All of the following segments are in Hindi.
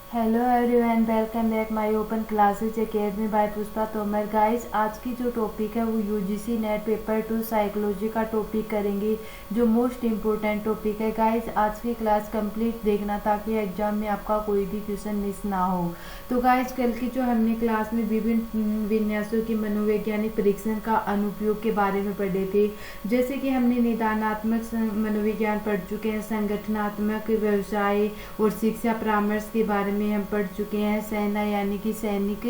Hello everyone, welcome back my open classes academy by Pushpa Tomar. Guys, आज की जो टॉपिक है वो यूजीसी नेट पेपर 2 साइकोलॉजी का टॉपिक करेंगे, जो मोस्ट इम्पोर्टेंट टॉपिक है। गाइस, आज की क्लास कंप्लीट देखना ताकि एग्जाम में आपका कोई भी क्वेश्चन मिस ना हो। तो गाइस, कल की जो हमने क्लास में विभिन्न विन्यासों की मनोवैज्ञानिक परीक्षण का अनुप्रयोग के बारे में पढ़े थे। जैसे कि हमने निदानात्मक मनोविज्ञान पढ़ चुके हैं, संगठनात्मक, व्यवसाय और शिक्षा परामर्श के बारे में हम पढ़ चुके हैं, सेना यानी कि सैनिक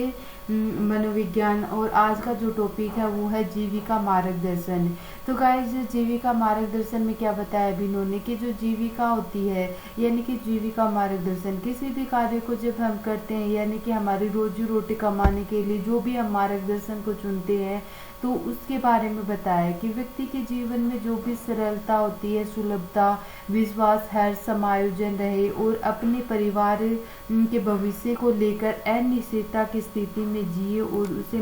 मनोविज्ञान। और आज का जो टॉपिक है वो है जीविका मार्गदर्शन। तो गाइस, जीविका मार्गदर्शन में क्या बताया अभी इन्होंने कि जो जीविका होती है यानी कि जीविका मार्गदर्शन, किसी भी कार्य को जब हम करते हैं यानी कि हमारी रोजी रोटी कमाने के लिए जो भी हम मार्गदर्शन को चुनते हैं, तो उसके बारे में बताया कि व्यक्ति के जीवन में जो भी सरलता होती है, सुलभता, विश्वास, हर समायोजन रहे और अपने परिवार के भविष्य को लेकर अनिश्चितता की स्थिति में जिए, और उसे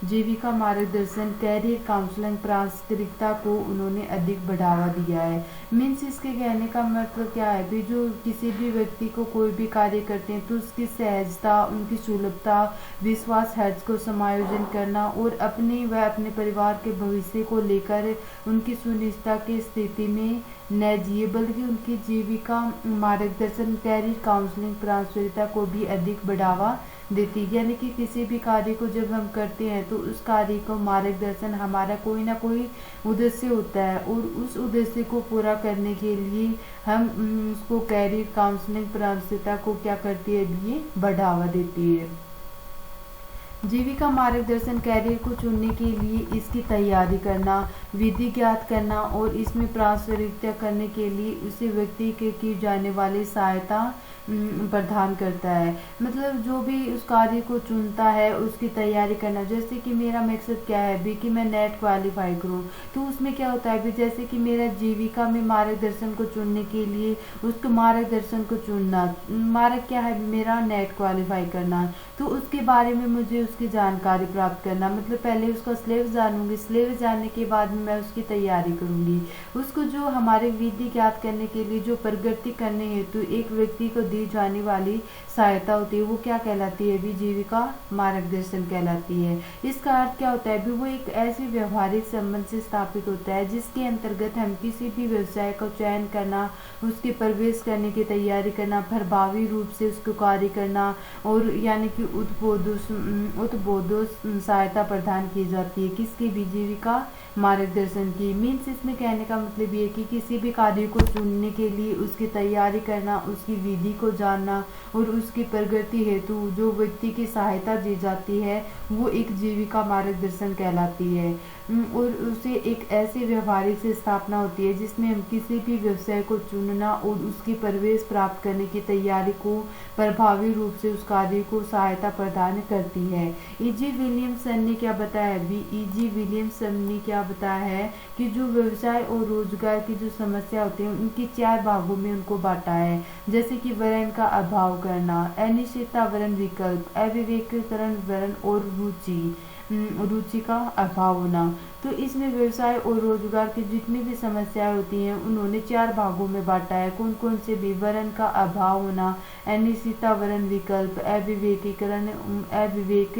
जीविका मार्गदर्शन, कैरियर काउंसलिंग, प्रासंगिकता को उन्होंने अधिक बढ़ावा दिया है। मीन्स इसके कहने का मतलब क्या है भी, जो किसी भी व्यक्ति को कोई भी कार्य करते हैं तो उसकी सहजता, उनकी सुलभता, विश्वास, हर्ज को समायोजन करना और अपने व अपने परिवार के भविष्य को लेकर उनकी सुनिश्चितता की स्थिति में न जिए, बल्कि उनकी जीविका मार्गदर्शन, कैरियर काउंसलिंग, प्रासंगिकता को भी अधिक बढ़ावा देती है। यानी कि किसी भी कार्य को जब हम करते हैं तो उस कार्य को मार्गदर्शन, हमारा कोई ना कोई उद्देश्य होता है और उस उद्देश्य को पूरा करने के लिए हम उसको कैरियर काउंसलिंग, प्रासंगिकता को क्या करती है, ये बढ़ावा देती है। जीविका मार्गदर्शन कैरियर को चुनने के लिए इसकी तैयारी करना, विधि ज्ञात करना और इसमें प्रासंगिकता करने के लिए उसे व्यक्ति के की जाने वाली सहायता प्रदान करता है। मतलब जो भी उस कार्य को चुनता है उसकी तैयारी करना। जैसे कि मेरा मकसद क्या है भी कि मैं नेट क्वालिफाई करूं, तो उसमें क्या होता है भी, जैसे कि मेरा जीविका में मार्गदर्शन को चुनने के लिए उसको मार्गदर्शन को चुनना, मार्ग क्या है मेरा, नेट क्वालिफाई करना, तो उसके बारे में मुझे उसकी जानकारी प्राप्त करना। मतलब पहले उसका सिलेबस जानूंगी, सिलेबस जानने के बाद में मैं उसकी तैयारी करूंगी। उसको जो हमारे विधि ज्ञात करने के लिए जो प्रगति करने हेतु एक व्यक्ति को दी जाने वाली सहायता होती है वो क्या कहलाती है भी, जीविका मार्गदर्शन कहलाती है। इसका अर्थ क्या होता है भी, वो एक ऐसे व्यवहारिक संबंध से स्थापित होता है जिसके अंतर्गत हम किसी भी व्यवसाय का चयन करना, उसके प्रवेश करने की तैयारी करना, प्रभावी रूप से उसको कार्य करना और यानी कि उद्बोधो सहायता प्रदान की जाती है किसकी भी, जीविका मार्गदर्शन की। मीन्स इसमें कहने का मतलब ये कि किसी भी कार्य को चुनने के लिए उसकी तैयारी करना, उसकी विधि को जानना और उसकी प्रगति हेतु जो व्यक्ति की सहायता दी जाती है वो एक जीविका मार्गदर्शन कहलाती है। और उसे एक ऐसे व्यवहारिक से स्थापना होती है जिसमें हम किसी भी व्यवसाय को चुनना और उसकी प्रवेश प्राप्त करने की तैयारी को प्रभावी रूप से उस कार्य को सहायता प्रदान करती है। ईजी विलियमसन ने क्या बताया भी, ईजी विलियमसन ने क्या बताया है कि जो व्यवसाय और रोजगार की जो समस्या होती है उनकी 4 भागों में उनको बांटा है। जैसे कि वर्ण का अभाव करना, अनिश्चितता वर्ण विकल्प, अविवेकीकरण वर्ण और रुचि का अभाव होना। तो इसमें व्यवसाय और रोजगार की जितनी भी समस्याएं होती हैं उन्होंने 4 भागों में बांटा है। कौन कौन से भी, वर्ण का अभाव होना, अनिश्चितता वर्ण विकल्प, अविवेकीकरण, अविवेक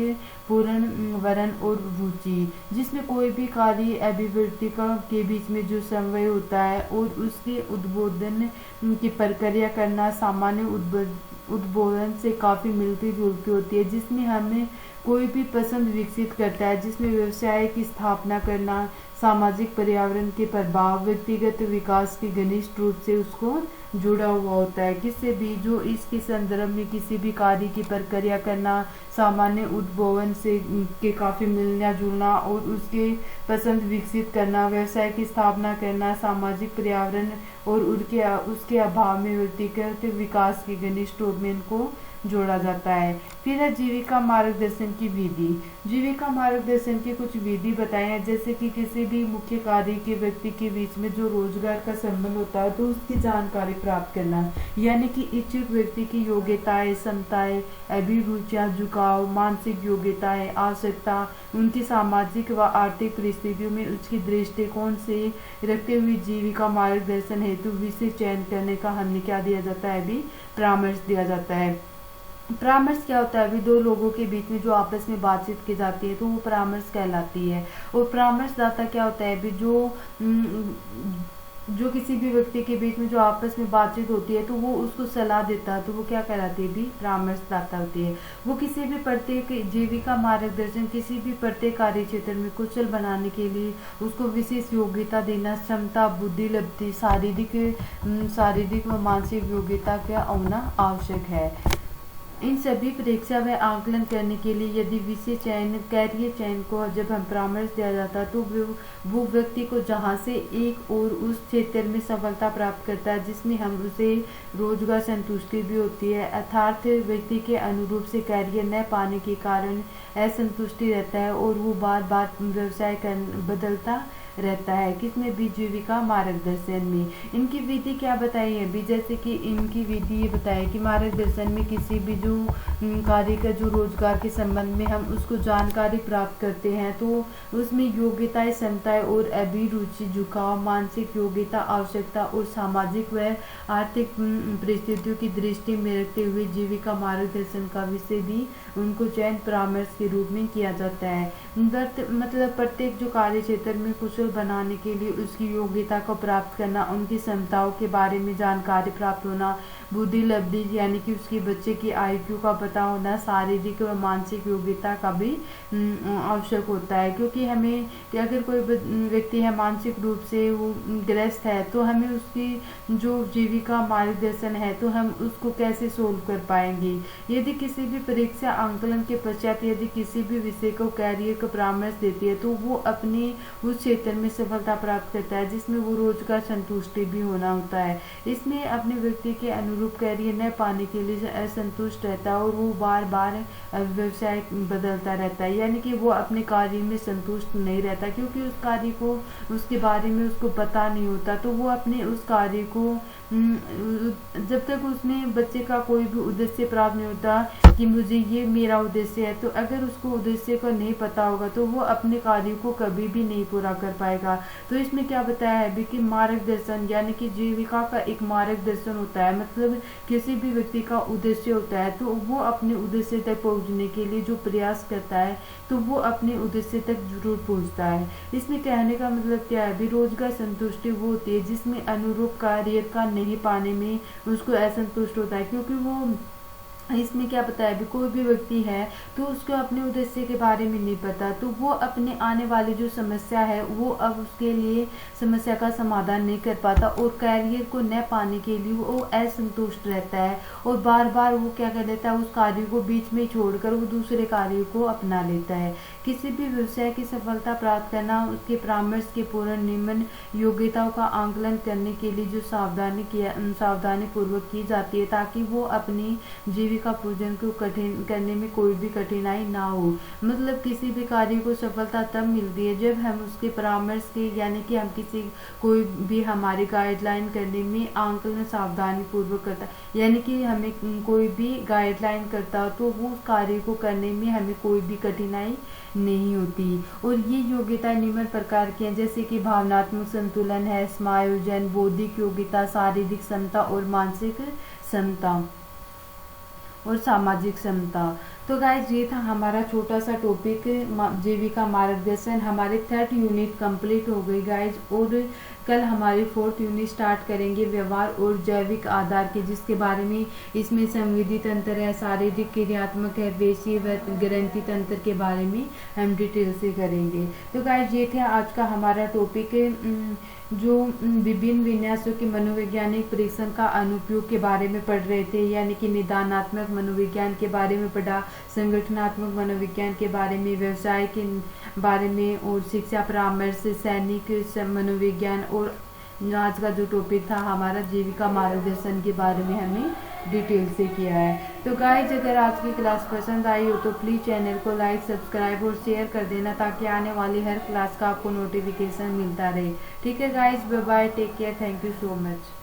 पूर्ण वर्ण और रुचि, जिसमें कोई भी कार्य अभिवृत्ति के बीच में जो समन्वय होता है और उसके उद्बोधन की प्रक्रिया करना सामान्य उद्बोधन से काफ़ी मिलती जुलती होती है, जिसमें हमें कोई भी पसंद विकसित करता है, जिसमें व्यवसाय की स्थापना करना, सामाजिक पर्यावरण के प्रभाव, व्यक्तिगत विकास के घनिष्ठ रूप से उसको जुड़ा हुआ होता है। किससे भी, जो इसके संदर्भ में किसी भी कार्य की प्रक्रिया करना, सामान्य उद्भवन से के काफ़ी मिलना जुलना और उसके पसंद विकसित करना, व्यवसाय की स्थापना करना, सामाजिक पर्यावरण और उसके अभाव में व्यक्तिगत विकास के घनिष्ठ रूप में इनको जोड़ा जाता है। फिर है जीविका मार्गदर्शन की विधि। जीविका मार्गदर्शन की कुछ विधि बताए हैं, जैसे कि किसी भी मुख्य कार्य के व्यक्ति के बीच में जो रोजगार का संबंध होता है तो उसकी जानकारी प्राप्त करना, यानी कि इच्छुक व्यक्ति की योग्यताएं, क्षमताएं, अभिरुचियां, झुकाव, मानसिक योग्यताएं, आवश्यकता, उनकी सामाजिक व आर्थिक परिस्थितियों में उसकी दृष्टिकोण से रखते हुए जीविका मार्गदर्शन हेतु विषय चयन करने का हमें क्या दिया जाता है, भी परामर्श दिया जाता है। परामर्श क्या होता है? अभी दो लोगों के बीच में जो आपस में बातचीत की जाती है तो वो परामर्श कहलाती है। और परामर्शदाता क्या होता है? अभी जो किसी भी व्यक्ति के बीच में जो आपस में बातचीत होती है तो वो उसको सलाह देता है, तो वो क्या कहलाती है? भी परामर्शदाता होती है। वो किसी भी प्रत्येक जीविका मार्गदर्शन, किसी भी प्रत्येक कार्य क्षेत्र में कुशल बनाने के लिए उसको विशेष योग्यता देना, क्षमता, बुद्धि, लब्धि, शारीरिक व मानसिक योग्यता का होना आवश्यक है। इन सभी परीक्षा व आकलन करने के लिए यदि विषय चयन, कैरियर चयन को जब हम परामर्श दिया जाता है तो वो व्यक्ति को जहाँ से एक और उस क्षेत्र में सफलता प्राप्त करता है जिसमें हम उसे रोजगार संतुष्टि भी होती है, अर्थात व्यक्ति के अनुरूप से कैरियर न पाने के कारण असंतुष्टि रहता है और वो बार बार व्यवसाय बदलता रहता है। किसमें? भी जीविका मार्गदर्शन में। इनकी विधि क्या बताई है? भी जैसे कि इनकी विधि ये बताई कि मार्गदर्शन में किसी भी जो कार्य का जो रोजगार के संबंध में हम उसको जानकारी प्राप्त करते हैं तो उसमें योग्यताएं, क्षमताएं और अभिरुचि, झुकाव, मानसिक योग्यता, आवश्यकता और सामाजिक व आर्थिक परिस्थितियों की दृष्टि में रखते हुए जीविका मार्गदर्शन का विषय भी उनको चयन परामर्श के रूप में किया जाता है। मतलब प्रत्येक जो कार्य क्षेत्र में कुशल बनाने के लिए उसकी योग्यता को प्राप्त करना, उनकी क्षमताओं के बारे में जानकारी प्राप्त होना, बुद्धि लब्धि यानी कि उसकी बच्चे की IQ का पता होना, शारीरिक व मानसिक योग्यता का भी आवश्यक होता है। क्योंकि हमें कि अगर कोई व्यक्ति है मानसिक रूप से वो ग्रस्त है तो हमें उसकी जो जीविका मार्गदर्शन है तो हम उसको कैसे सोल्व कर पाएंगे। यदि किसी भी परीक्षा आंकलन के पश्चात यदि किसी भी विषय को कैरियर को परामर्श देती है तो वो अपने उस क्षेत्र में सफलता प्राप्त करता है जिसमें वो रोजगार संतुष्टि भी होना होता है। इसमें अपने व्यक्ति के अनुरूप कैरियर न पाने के लिए असंतुष्ट रहता है और वो बार बार व्यवसाय बदलता रहता है, यानी कि वो अपने कार्य में संतुष्ट नहीं रहता क्योंकि उस कार्य को, उसके बारे में उसको पता नहीं होता। तो वो अपने उस कार्य को जब तक उसमें बच्चे का कोई भी उद्देश्य प्राप्त नहीं होता कि मुझे ये मेरा उद्देश्य है, तो अगर उसको उद्देश्य का नहीं पता होगा तो वो अपने कार्य को कभी भी नहीं पूरा कर पाएगा। तो इसमें क्या बताया है भी कि मार्गदर्शन यानी कि जीविका का एक मार्गदर्शन होता है, मतलब किसी भी व्यक्ति का उद्देश्य होता है तो वो अपने उद्देश्य तक पहुंचने के लिए जो प्रयास करता है तो वो अपने उद्देश्य तक जरूर पहुंचता है। इसमें कहने का मतलब क्या है? बेरोजगार संतुष्टि वो होती है जिसमें अनुरूप कार्य का नहीं पाने में उसको असंतुष्ट होता है, क्योंकि वो इसमें क्या पता है? भी कोई भी व्यक्ति है तो उसको अपने उद्देश्य के बारे में नहीं पता तो वो अपने आने वाली जो समस्या है वो अब उसके लिए समस्या का समाधान नहीं कर पाता और कैरियर को न पाने के लिए वो असंतुष्ट रहता है और बार बार वो क्या कर देता है? उस कार्य को बीच में छोड़कर वो दूसरे कार्य को अपना लेता है। किसी भी व्यवसाय की सफलता प्राप्त करना उसके परामर्श के पूर्ण निम्न योग्यताओं का आंकलन करने के लिए जो सावधानी पूर्वक की जाती है ताकि वो अपनी जीविका पूजन को कठिन करने में कोई भी कठिनाई ना हो। मतलब किसी भी कार्य को सफलता तब मिलती है जब हम उसके परामर्श के यानी कि हम किसी कोई भी हमारी गाइडलाइन करने में आंकलन सावधानी पूर्वक करता है, यानी कि हमें कोई भी गाइडलाइन करता हो तो वो कार्य को करने में हमें कोई भी कठिनाई नहीं होती। और ये योग्यता निम्न प्रकार की हैं जैसे कि भावनात्मक संतुलन है, समायोजन, बौद्धिक योग्यता, शारीरिक क्षमता और मानसिक क्षमता और सामाजिक क्षमता। तो गाइस ये था हमारा छोटा सा टॉपिक जीविका मार्गदर्शन। हमारे 3rd यूनिट कंप्लीट हो गई गाइस और कल हमारी 4th यूनिट स्टार्ट करेंगे व्यवहार और जैविक आधार के, जिसके बारे में इसमें संवेदी तंत्र है, शारीरिक क्रियात्मक है, पेशीय व ग्रंथि तंत्र के बारे में हम डिटेल से करेंगे। तो गाइस ये थे आज का हमारा टॉपिक जो विभिन्न विन्यासों के मनोवैज्ञानिक परीक्षण का अनुप्रयोग के बारे में पढ़ रहे थे, यानी कि निदानात्मक मनोविज्ञान के बारे में पढ़ा, संगठनात्मक मनोविज्ञान के बारे में, व्यवसाय के बारे में और शिक्षा परामर्श, सैनिक मनोविज्ञान और आज का जो टॉपिक था हमारा जीविका मार्गदर्शन के बारे में हमने डिटेल से किया है। तो गाइज अगर आज की क्लास पसंद आई हो तो प्लीज़ चैनल को लाइक, सब्सक्राइब और शेयर कर देना ताकि आने वाली हर क्लास का आपको नोटिफिकेशन मिलता रहे। ठीक है guys, bye bye, take care, thank you so much.